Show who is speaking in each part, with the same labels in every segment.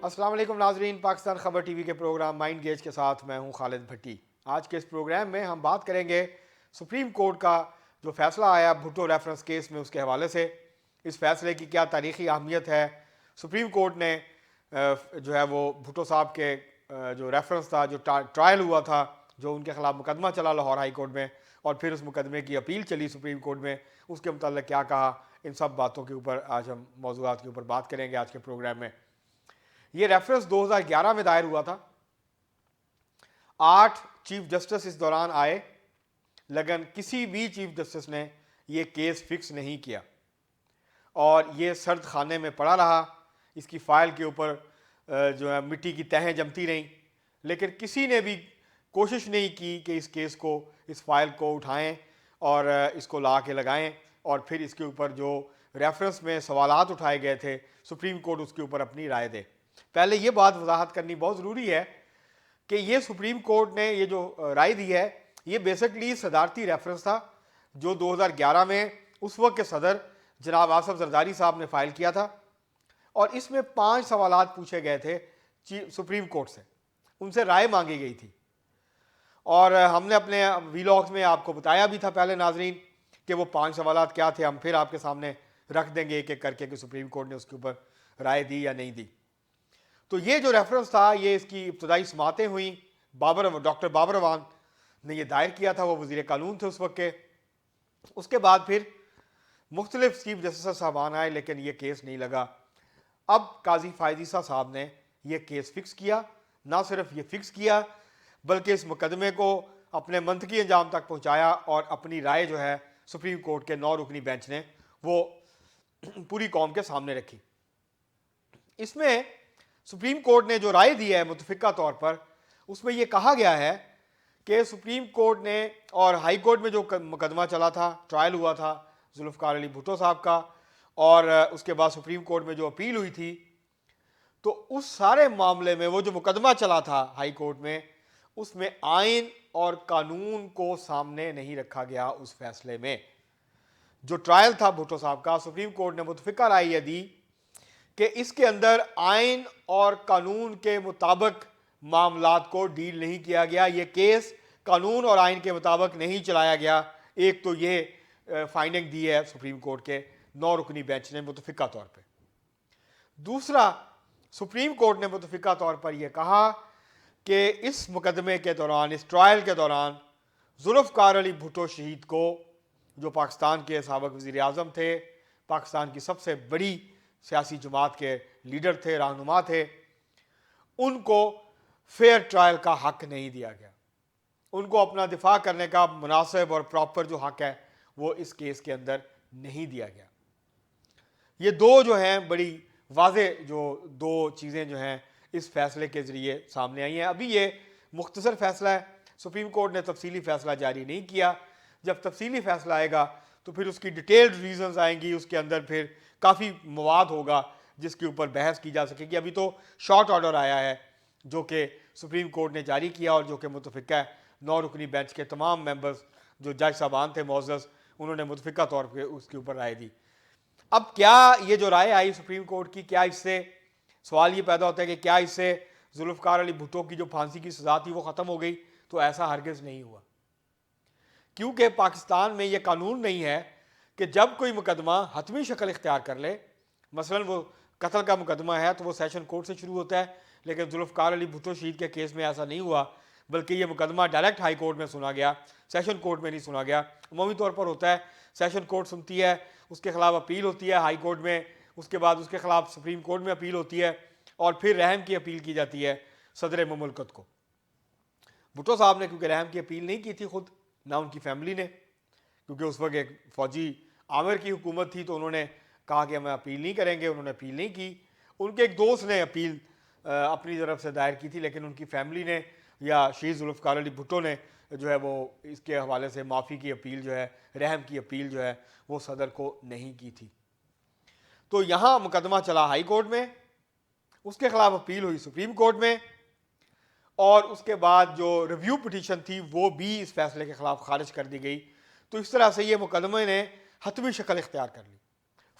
Speaker 1: अस्सलाम वालेकुम नाजरीन, पाकिस्तान खबर टीवी के प्रोग्राम माइंड गेज के साथ मैं हूं खालिद भट्टी। आज के इस प्रोग्राम में हम बात करेंगे सुप्रीम कोर्ट का जो फैसला आया भुट्टो रेफरेंस केस में, उसके हवाले से इस फैसले की क्या तारीखी अहमियत है। सुप्रीम कोर्ट ने जो है वो भुट्टो साहब के जो रेफरेंस था, जो ट्रायल हुआ था, जो उनके खिलाफ मुकदमा चला लाहौर हाई कोर्ट में और फिर उस मुकदमे की अपील चली सुप्रीम कोर्ट में, उसके मुताल्लिक क्या कहा, इन सब बातों के ऊपर आज हम मौज़ूआत के ऊपर बात करेंगे आज के प्रोग्राम में। ये रेफरेंस 2011 में दायर हुआ था। 8 चीफ जस्टिस इस दौरान आए, लेकिन किसी भी चीफ जस्टिस ने ये केस फिक्स नहीं किया और ये सर्द खाने में पड़ा रहा। इसकी फाइल के ऊपर जो है मिट्टी की तहें जमती रहीं, लेकिन किसी ने भी कोशिश नहीं की कि इस केस को, इस फाइल को उठाएं और इसको ला के लगाएं और फिर इसके ऊपर जो रेफरेंस में सवालात उठाए गए थे, सुप्रीम कोर्ट उसके ऊपर अपनी राय दे। पहले ये बात वजाहत करनी बहुत ज़रूरी है कि ये सुप्रीम कोर्ट ने ये जो राय दी है, ये बेसिकली सदारती रेफरेंस था जो 2011 में उस वक्त के सदर जनाब आसफ जरदारी साहब ने फाइल किया था और इसमें 5 सवालात पूछे गए थे सुप्रीम कोर्ट से, उनसे राय मांगी गई थी और हमने अपने वीलॉग्स में आपको बताया भी था पहले नाजरीन कि वो 5 सवालात क्या थे। हम फिर आपके सामने रख देंगे एक एक करके कि सुप्रीम कोर्ट ने उसके ऊपर राय दी या नहीं दी। तो ये जो रेफरेंस था, ये इसकी इब्तदाई समातें हुई, डॉक्टर बाबर अवान ने ये दायर किया था, वो वज़ीर कानून थे उस वक्त के। उसके बाद फिर मुख्तलिफ चीफ जस्टिस साहबान आए, लेकिन ये केस नहीं लगा। अब काजी फायजीसा साहब ने ये केस फिक्स किया। ना सिर्फ ये फिक्स किया बल्कि इस मुकदमे को अपने मंतकी अंजाम तक पहुँचाया और अपनी राय जो है सुप्रीम कोर्ट के 9 रुकनी बेंच ने वो पूरी कौम के सामने रखी। इसमें सुप्रीम कोर्ट ने जो राय दी है मुतफिका तौर पर, उसमें यह कहा गया है कि सुप्रीम कोर्ट ने और हाई कोर्ट में जो मुकदमा चला था, ट्रायल हुआ था जुल्फ़िकार अली भुट्टो साहब का, और उसके बाद सुप्रीम कोर्ट में जो अपील हुई थी, तो उस सारे मामले में वो जो मुकदमा चला था हाई कोर्ट में, उसमें आइन और कानून को सामने नहीं रखा गया। उस फैसले में जो ट्रायल था भुट्टो साहब का, सुप्रीम कोर्ट ने मुतफिका राय दी कि इसके अंदर आइन और कानून के मुताबिक मामलात को डील नहीं किया गया। ये केस कानून और आइन के मुताबिक नहीं चलाया गया। एक तो ये फाइंडिंग दी है सुप्रीम कोर्ट के 9 रुकनी बेंच ने मुतफिका तौर पे। दूसरा, सुप्रीम कोर्ट ने मुतफिका तौर पर यह कहा कि इस मुकदमे के दौरान, इस ट्रायल के दौरान जुल्फ़िकार अली भुट्टो शहीद को, जो पाकिस्तान के साबिक़ वज़ीर आज़म थे, पाकिस्तान की सबसे बड़ी सियासी जमात के लीडर थे, रहनुमा थे, उनको फेयर ट्रायल का हक नहीं दिया गया। उनको अपना दिफा करने का मुनासिब और प्रॉपर जो हक है वो इस केस के अंदर नहीं दिया गया। ये दो जो हैं बड़ी वाज़े जो दो चीज़ें जो हैं इस फैसले के ज़रिए सामने आई हैं। अभी ये मुख्तसर फैसला है, सुप्रीम कोर्ट ने तफसीली फैसला जारी नहीं किया। जब तफसीली फैसला आएगा तो फिर उसकी डिटेल्ड रीजंस आएंगी, उसके अंदर फिर काफ़ी मवाद होगा जिसके ऊपर बहस की जा सकेगी। अभी तो शॉर्ट ऑर्डर आया है जो कि सुप्रीम कोर्ट ने जारी किया और जो कि मुतफिका है 9 रुकनी बेंच के तमाम मेंबर्स जो जज साहबान थे मोअज़्ज़ज़, उन्होंने मुतफिका तौर पर उसके ऊपर राय दी। अब क्या ये जो राय आई सुप्रीम कोर्ट की, क्या इससे सवाल ये पैदा होता है कि क्या इससे जुल्फ़िकार अली भुट्टो की जो फांसी की सज़ा थी वो ख़त्म हो गई? तो ऐसा हरगिज़ नहीं हुआ, क्योंकि पाकिस्तान में ये कानून नहीं है कि जब कोई मुकदमा हतमी शक्ल इख्तियार कर ले, मसलन वो कत्ल का मुकदमा है तो वो सेशन कोर्ट से शुरू होता है, लेकिन जुल्फ़िकार अली भुट्टो शहीद के केस में ऐसा नहीं हुआ, बल्कि ये मुकदमा डायरेक्ट हाई कोर्ट में सुना गया, सेशन कोर्ट में नहीं सुना गया। अमूमी तौर पर होता है, सेशन कोर्ट सुनती है, उसके खिलाफ अपील होती है हाई कोर्ट में, उसके बाद उसके खिलाफ सुप्रीम कोर्ट में अपील होती है और फिर रहम की अपील की जाती है सदर मुमलकत को। भुट्टो साहब ने क्योंकि रहम की अपील नहीं की थी खुद, ना उनकी फैमिली ने, क्योंकि उस वक्त एक फ़ौजी आमिर की हुकूमत थी, तो उन्होंने कहा कि हम अपील नहीं करेंगे, उन्होंने अपील नहीं की। उनके एक दोस्त ने अपील अपनी तरफ से दायर की थी, लेकिन उनकी फैमिली ने या शहीद जुल्फ़िकार अली भुट्टो ने जो है वो इसके हवाले से माफ़ी की अपील जो है, रहम की अपील जो है वो सदर को नहीं की थी। तो यहाँ मुकदमा चला हाई कोर्ट में, उसके खिलाफ अपील हुई सुप्रीम कोर्ट में, और उसके बाद जो रिव्यू पिटीशन थी वो भी इस फैसले के खिलाफ खारिज कर दी गई। तो इस तरह से ये मुकदमे ने हतमी शक्ल इख्तियार कर ली,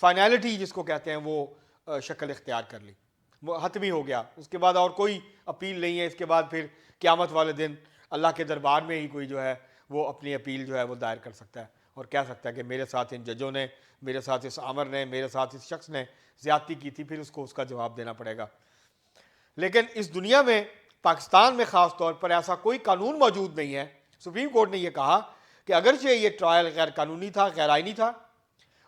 Speaker 1: फाइनलिटी जिसको कहते हैं वो शक्ल इख्तियार कर ली। हतमी हो गया, उसके बाद और कोई अपील नहीं है। इसके बाद फिर क़यामत वाले दिन अल्लाह के दरबार में ही कोई जो है वो अपनी अपील जो है वो दायर कर सकता है और कह सकता है कि मेरे साथ इन जजों ने, मेरे साथ इस आमर ने, मेरे साथ इस शख्स ने ज़्यादती की थी, फिर उसको उसका जवाब देना पड़ेगा। लेकिन इस दुनिया में, पाकिस्तान में ख़ास तौर पर ऐसा कोई कानून मौजूद नहीं है। सुप्रीम कोर्ट ने यह कहा कि अगरचे ये ट्रायल गैर कानूनी था, गैर आइनी था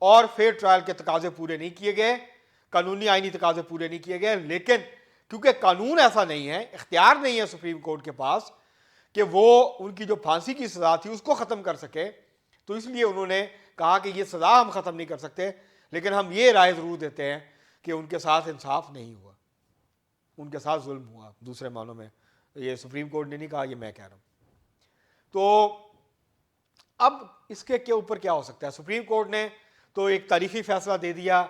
Speaker 1: और फेयर ट्रायल के तकाजे पूरे नहीं किए गए, कानूनी आइनी तकाजे पूरे नहीं किए गए, लेकिन क्योंकि कानून ऐसा नहीं है, इख्तियार नहीं है सुप्रीम कोर्ट के पास कि वो उनकी जो फांसी की सज़ा थी उसको ख़त्म कर सके, तो इसलिए उन्होंने कहा कि ये सज़ा हम ख़त्म नहीं कर सकते, लेकिन हम ये राय ज़रूर देते हैं कि उनके साथ इंसाफ नहीं हुआ, उनके साथ जुल्म हुआ। दूसरे मानों में ये सुप्रीम कोर्ट ने नहीं कहा, ये मैं कह रहा हूँ। तो अब इसके के ऊपर क्या हो सकता है? सुप्रीम कोर्ट ने तो एक तारीखी फैसला दे दिया,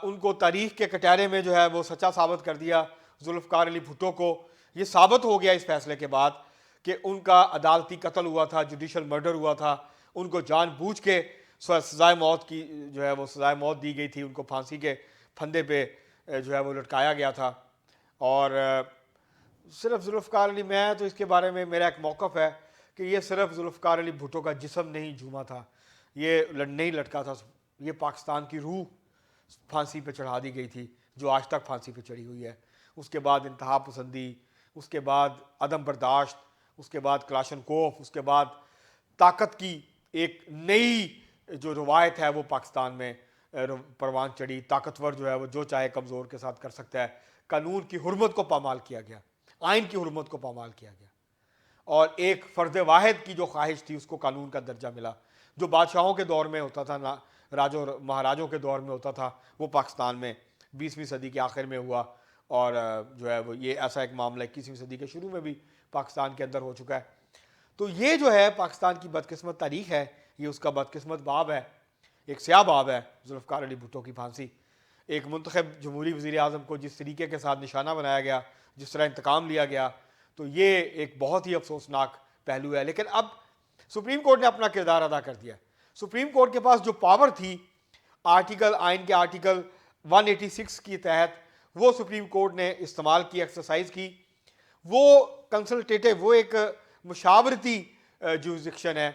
Speaker 1: उनको तारीख के कटहरे में जो है वो सच्चा साबित कर दिया। जुल्फ़िकार अली भुट्टो को ये साबित हो गया इस फैसले के बाद कि उनका अदालती कत्ल हुआ था, जुडिशल मर्डर हुआ था, उनको जानबूझ के सज़ाए मौत की जो है वो सज़ाए मौत दी गई थी, उनको फांसी के फंदे पे जो है वो लटकाया गया था। और सिर्फ जुल्फ़िकार अली, मैं तो इसके बारे में मेरा एक मौक़िफ़ है कि ये सिर्फ जुल्फ़िकार अली भुट्टो का जिस्म नहीं झूमा था, ये नहीं लटका था, ये पाकिस्तान की रूह फांसी पे चढ़ा दी गई थी जो आज तक फांसी पे चढ़ी हुई है। उसके बाद इंतहा पसंदी, उसके बाद अदम बर्दाश्त, उसके बाद क्लाशनकोफ, उसके बाद ताकत की एक नई जो रवायत है वो पाकिस्तान में परवान चढ़ी। ताकतवर जो है वो जो चाहे कमज़ोर के साथ कर सकता है। कानून की हुर्मत को पामाल किया गया, आइन की हुर्मत को पामाल किया गया और एक फ़र्द वाहिद की जो ख्वाहिश थी उसको कानून का दर्जा मिला। जो बादशाहों के दौर में होता था ना, राजों महाराजों के दौर में होता था, वो पाकिस्तान में 20वीं सदी के आखिर में हुआ और जो है वो ये ऐसा एक मामला 21वीं सदी के शुरू में भी पाकिस्तान के अंदर हो चुका है। तो ये जो है पाकिस्तान की बदकिस्मत तारीख है, ये उसका बदकिस्मत बाब है, एक स्याह बाब है जुल्फ़िकार अली भुट्टो की फांसी। एक मुंतखब जमहूरी वज़ीर आज़म को जिस तरीके के साथ निशाना बनाया गया, जिस तरह इंतकाम लिया गया, तो ये एक बहुत ही अफसोसनाक पहलू है। लेकिन अब सुप्रीम कोर्ट ने अपना किरदार अदा कर दिया। सुप्रीम कोर्ट के पास जो पावर थी आइन के आर्टिकल 186 के तहत, वो सुप्रीम कोर्ट ने इस्तेमाल की, एक्सरसाइज की। वो कंसल्टेटिव, वो एक मुशावरती जुरिस्डिक्शन है,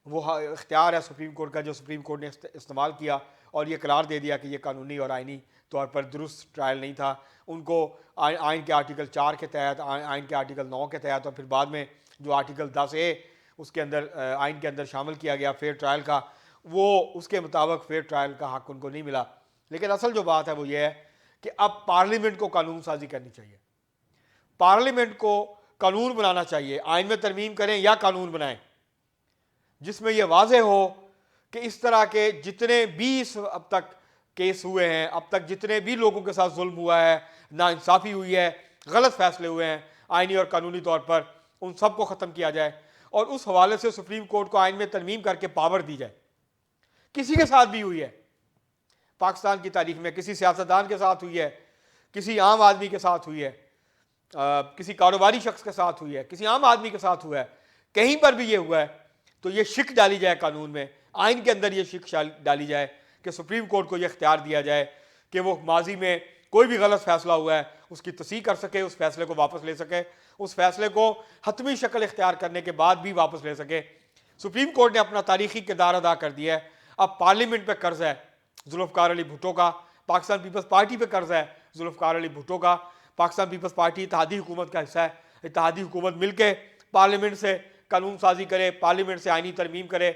Speaker 1: वो इख्तियार है सुप्रीम कोर्ट का, जो सुप्रीम कोर्ट ने इस्तेमाल किया और ये करार दे दिया कि ये कानूनी और आइनी तौर पर दुरुस्त ट्रायल नहीं था। उनको आइन के आर्टिकल 4 के तहत, आइन के आर्टिकल 9 के तहत और फिर बाद में जो आर्टिकल 10A उसके अंदर आइन के अंदर शामिल किया गया फेयर ट्रायल का, वो उसके मुताबिक फेयर ट्रायल का हक उनको नहीं मिला। लेकिन असल जो बात है वो ये है कि अब पार्लियामेंट को कानून साजी करनी चाहिए, पार्लियामेंट को कानून बनाना चाहिए। आइन में तरमीम करें या कानून बनाएं जिसमें यह वाज़ेह हो कि इस तरह के जितने भी अब तक केस हुए हैं, अब तक जितने भी लोगों के साथ जुल्म हुआ है, नाइंसाफ़ी हुई है, गलत फैसले हुए हैं आइनी और कानूनी तौर पर, उन सब को ख़त्म किया जाए और उस हवाले से सुप्रीम कोर्ट को आइन में तरमीम करके पावर दी जाए। किसी के साथ भी हुई है पाकिस्तान की तारीख में, किसी सियासतदान के साथ हुई है, किसी आम आदमी के साथ हुई है, किसी कारोबारी शख्स के साथ हुई है, किसी आम आदमी के साथ हुआ है, कहीं पर भी ये हुआ है तो ये शिक डाली जाए कानून में, आइन के अंदर ये शिक डाली जाए कि सुप्रीम कोर्ट को ये इख्तियार दिया जाए कि वो माजी में कोई भी गलत फैसला हुआ है उसकी तस्दीक कर सके, उस फैसले को वापस ले सके, उस फैसले को हतमी शक्ल इख्तियार करने के बाद भी वापस ले सके। सुप्रीम कोर्ट ने अपना तारीखी किरदार अदा कर दिया है। अब पार्लियामेंट पे कर्ज है जुल्फ़िकार अली भुट्टो का, पाकिस्तान पीपल्स पार्टी पे कर्ज है जुल्फ़िकार अली भुट्टो का। पाकिस्तान पीपल्स पार्टी इत्तेहादी हुकूमत का हिस्सा है, इत्तेहादी हुकूमत मिलकर पार्लियामेंट से कानून साजी करे, पार्लियामेंट से आइनी तरमीम करे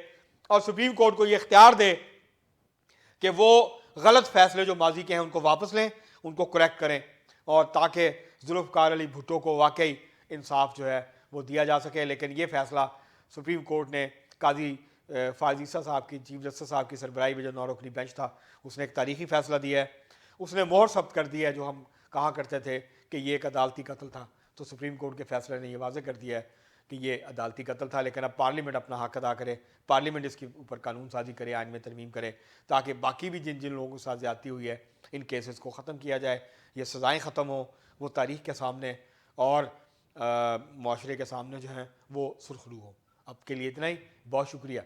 Speaker 1: और सुप्रीम कोर्ट को ये इख्तियार दे कि वो गलत फैसले जो माजी के हैं उनको वापस लें, उनको करेक्ट करें और ताकि जुल्फ़िकार अली भुट्टो को वाकई इंसाफ जो है वो दिया जा सके। लेकिन ये फैसला सुप्रीम कोर्ट ने काजी फ़ाज़ ईसा साहब की, चीफ जस्टिस साहब की सरबराही में जो 9 रुकनी बेंच था, उसने एक तारीखी फैसला दिया है, उसने मोहर सब्त कर दी है। जो हम कहा करते थे कि ये एक अदालती कत्ल था, तो सुप्रीम कोर्ट के फैसले ने यह वाज़ेह कर दिया है कि ये अदालती कत्ल था। लेकिन अब पार्लियामेंट अपना हक अदा करे, पार्लियामेंट इसके ऊपर कानून साजी करे, आइन में तरमीम करे, ताकि बाकी भी जिन जिन लोगों के साथ ज़्यादती हुई है इन केसेस को ख़त्म किया जाए, ये सज़ाएँ ख़त्म हो, वो तारीख़ के सामने और माशरे के सामने जो हैं वो सुरखरू हो। अब के लिए इतना ही, बहुत शुक्रिया।